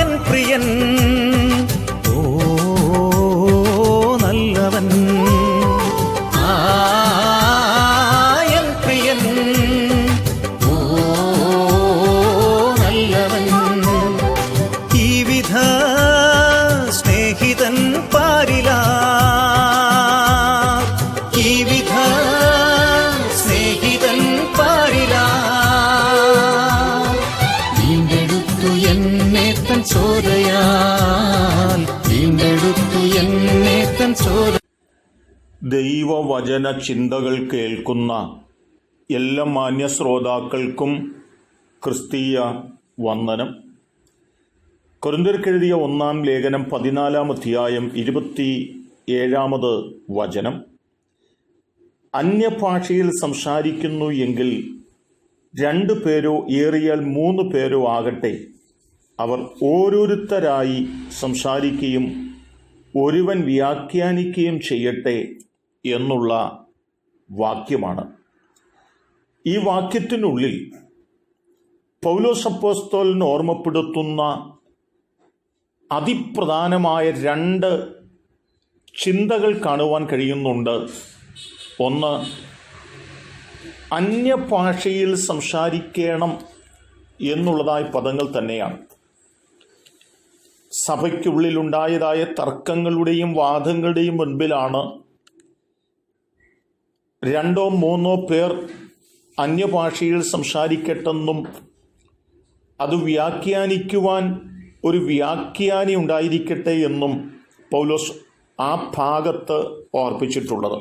N പ്രിയൻ ഓ നല്ലവൻ, N പ്രിയൻ ഓ നല്ലവൻ, ഈ വിധ സ്നേഹിതൻ പാരില, ഈ വിധ സ്നേഹിതൻ പാരില. വീണ്ടെടുത്തു എന്നെ തൻ ചോരയാൽ, വീണ്ടെടുത്തു എന്നെ തൻ ചോര. ദൈവവചന ചിന്തകൾ കേൾക്കുന്ന എല്ലാ മാന്യ ശ്രോതാക്കൾക്കും ക്രിസ്തീയ വന്ദനം. കൊരിന്ത്യർക്കെഴുതിയ 1-ാം ലേഖനം 14-ാം അധ്യായം 27-ാമത് വചനം. അന്യഭാഷയിൽ സംസാരിക്കുന്നു എങ്കിൽ 2 പേരോ ഏറിയാൽ 3 പേരോ ആകട്ടെ, അവർ ഓരോരുത്തരായി സംസാരിക്കുകയും ഒരുവൻ വ്യാഖ്യാനിക്കുകയും ചെയ്യട്ടെ എന്നുള്ള വാക്യമാണ്. ഈ വാക്യത്തിനുള്ളിൽ പൗലോസ് അപ്പോസ്തലൻ ഓർമ്മപ്പെടുത്തുന്ന അതിപ്രധാനമായ 2 ചിന്തകൾ കാണുവാൻ കഴിയുന്നുണ്ട്. ഒന്ന്, അന്യഭാഷയിൽ സംസാരിക്കണം എന്നുള്ളതായ പദങ്ങൾ തന്നെയാണ്. സഭയ്ക്കുള്ളിലുണ്ടായതായ തർക്കങ്ങളുടെയും വാദങ്ങളുടെയും മുൻപിലാണ് 2-3 പേർ അന്യഭാഷയിൽ സംസാരിക്കട്ടെന്നും അത് വ്യാഖ്യാനിക്കുവാൻ ഒരു വ്യാഖ്യാനി ഉണ്ടായിരിക്കട്ടെ എന്നും പൗലോസ് ആ ഭാഗത്ത് ഓർപ്പിച്ചിട്ടുള്ളത്.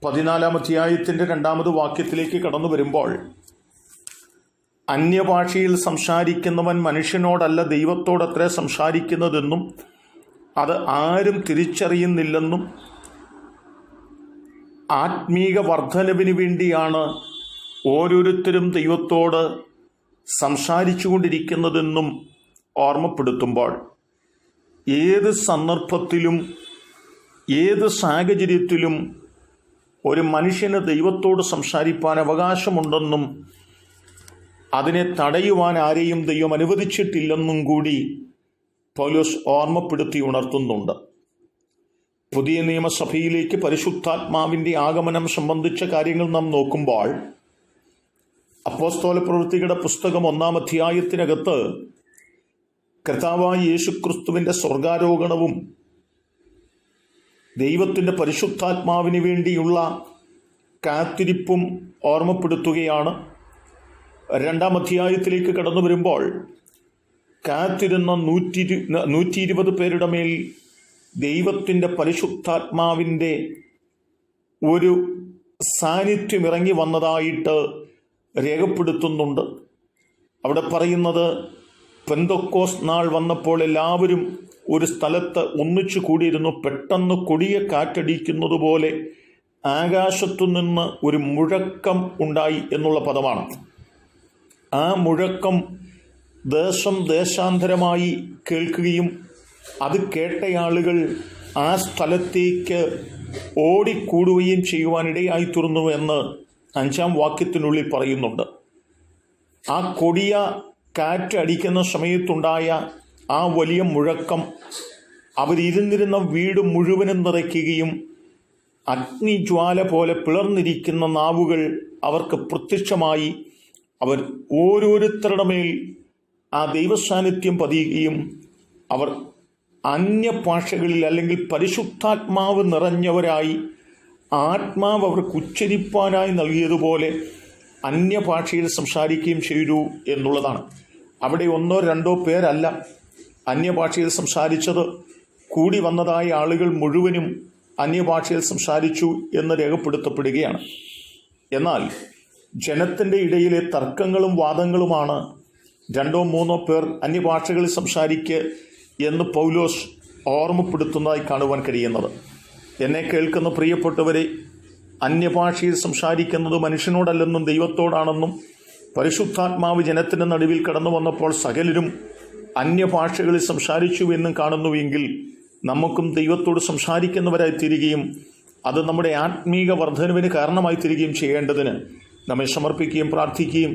14-ാം അധ്യായത്തിൻ്റെ 2-ാമത് വാക്യത്തിലേക്ക് കടന്നു വരുമ്പോൾ, അന്യഭാഷയിൽ സംസാരിക്കുന്നവൻ മനുഷ്യനോടല്ല ദൈവത്തോടത്രേ സംസാരിക്കുന്നതെന്നും അത് ആരും തിരിച്ചറിയുന്നില്ലെന്നും ആത്മീക വർധനവിന് വേണ്ടിയാണ് ഓരോരുത്തരും ദൈവത്തോട് സംസാരിച്ചു കൊണ്ടിരിക്കുന്നതെന്നും ഓർമ്മപ്പെടുത്തുമ്പോൾ, ഏത് സന്ദർഭത്തിലും ഏത് സാഹചര്യത്തിലും ഒരു മനുഷ്യന് ദൈവത്തോട് സംസാരിപ്പാൻ അവകാശമുണ്ടെന്നും അതിനെ തടയുവാൻ ആരെയും ദൈവം അനുവദിച്ചിട്ടില്ലെന്നും കൂടി പൗലോസ് ഓർമ്മപ്പെടുത്തി ഉണർത്തുന്നുണ്ട്. പുതിയ നിയമസഭയിലേക്ക് പരിശുദ്ധാത്മാവിൻ്റെ ആഗമനം സംബന്ധിച്ച കാര്യങ്ങൾ നാം നോക്കുമ്പോൾ, അപ്പോസ്തല പ്രവൃത്തികളുടെ പുസ്തകം 1-ാം അധ്യായത്തിനകത്ത് കർത്താവായ യേശുക്രിസ്തുവിൻ്റെ സ്വർഗാരോഹണവും ദൈവത്തിൻ്റെ പരിശുദ്ധാത്മാവിന് വേണ്ടിയുള്ള കാത്തിരിപ്പും ഓർമ്മപ്പെടുത്തുകയാണ്. 2-ാം അധ്യായത്തിലേക്ക് കടന്നു വരുമ്പോൾ, കാത്തിരുന്ന 120 പേരുടെ മേൽ ദൈവത്തിൻ്റെ പരിശുദ്ധാത്മാവിൻ്റെ ഒരു സാന്നിധ്യം ഇറങ്ങി വന്നതായിട്ട് രേഖപ്പെടുത്തുന്നുണ്ട്. അവിടെ പറയുന്നത്, പെന്തക്കോസ്ത് നാൾ വന്നപ്പോൾ എല്ലാവരും ഒരു സ്ഥലത്ത് ഒന്നിച്ചു കൂടിയിരുന്നു. പെട്ടെന്ന് കൊടിയ കാറ്റടിക്കുന്നത് പോലെ ആകാശത്തു നിന്ന് ഒരു മുഴക്കം ഉണ്ടായി എന്നുള്ള പദമാണ്. ആ മുഴക്കം ദേശം ദേശാന്തരമായി കേൾക്കുകയും അത് കേട്ടയാളുകൾ ആ സ്ഥലത്തേക്ക് ഓടിക്കൂടുകയും ചെയ്യുവാനിടയായി തീർന്നു എന്ന് 5-ാം വാക്യത്തിനുള്ളിൽ പറയുന്നുണ്ട്. ആ കൊടിയ കാറ്റ് അടിക്കുന്ന സമയത്തുണ്ടായ ആ വലിയ മുഴക്കം അവരിരുന്നിരുന്ന വീട് മുഴുവനും നിറയ്ക്കുകയും അഗ്നിജ്വാല പോലെ പിളർന്നിരിക്കുന്ന നാവുകൾ അവർക്ക് പ്രത്യക്ഷമായി അവർ ഓരോരുത്തരുടെ മേൽ ആ ദൈവസാന്നിധ്യം പതിയുകയും അവർ അന്യഭാഷകളിൽ അല്ലെങ്കിൽ പരിശുദ്ധാത്മാവ് നിറഞ്ഞവരായി ആത്മാവ് അവർക്ക് ഉച്ചരിപ്പാനായി നൽകിയതുപോലെ അന്യഭാഷയിൽ സംസാരിക്കുകയും ചെയ്തു എന്നുള്ളതാണ്. അവിടെ 1-2 പേരല്ല അന്യഭാഷയിൽ സംസാരിച്ചത്, കൂടി വന്നതായ ആളുകൾ മുഴുവനും അന്യഭാഷയിൽ സംസാരിച്ചു എന്ന് രേഖപ്പെടുത്തപ്പെടുകയാണ്. എന്നാൽ ജനത്തിൻ്റെ ഇടയിലെ തർക്കങ്ങളും വാദങ്ങളുമാണ് 2-3 പേർ അന്യഭാഷകളിൽ സംസാരിക്കുക എന്ന് പൗലോസ് ഓർമ്മപ്പെടുത്തുന്നതായി കാണുവാൻ കഴിയുന്നത്. എന്നെ കേൾക്കുന്ന പ്രിയപ്പെട്ടവരെ, അന്യഭാഷയിൽ സംസാരിക്കുന്നത് മനുഷ്യനോടല്ലെന്നും ദൈവത്തോടാണെന്നും പരിശുദ്ധാത്മാവ് ജനത്തിൻ്റെ നടുവിൽ കടന്നു വന്നപ്പോൾ സകലരും അന്യഭാഷകളിൽ സംസാരിച്ചു എന്നും കാണുന്നുവെങ്കിൽ നമുക്കും ദൈവത്തോട് സംസാരിക്കുന്നവരായി തീരുകയും അത് നമ്മുടെ ആത്മീക വർധനവിന് കാരണമായി തീരുകയും ചെയ്യേണ്ടതിന് നമ്മെ സമർപ്പിക്കുകയും പ്രാർത്ഥിക്കുകയും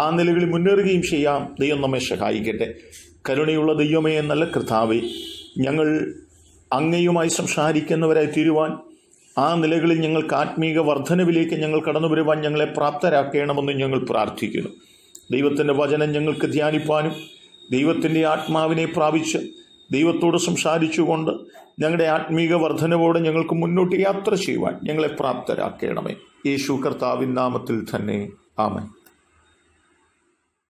ആ നിലകളിൽ മുന്നേറുകയും ചെയ്യാം. ദൈവം നമ്മെ സഹായിക്കട്ടെ. കരുണയുള്ള ദൈവമേ, നല്ല കർത്താവേ, ഞങ്ങൾ അങ്ങയുമായി സംസാരിക്കുന്നവരായി തീരുവാൻ, ആ നിലകളിൽ ഞങ്ങൾക്ക് ആത്മീക വർധനവിലേക്ക് ഞങ്ങൾ കടന്നു വരുവാൻ ഞങ്ങളെ പ്രാപ്തരാക്കണമെന്ന് ഞങ്ങൾ പ്രാർത്ഥിക്കുന്നു. ദൈവത്തിൻ്റെ വചനം ഞങ്ങൾക്ക് ധ്യാനിപ്പാനും ദൈവത്തിൻ്റെ ആത്മാവിനെ പ്രാപിച്ച് ദൈവത്തോട് സംസാരിച്ചുകൊണ്ട് ഞങ്ങളുടെ ആത്മീക വർധനവോടെ ഞങ്ങൾക്ക് മുന്നോട്ട് യാത്ര ചെയ്യുവാൻ ഞങ്ങളെ പ്രാപ്തരാക്കണമേ. യേശു കർത്താവിൻ നാമത്തിൽ തന്നെ ആമേൻ.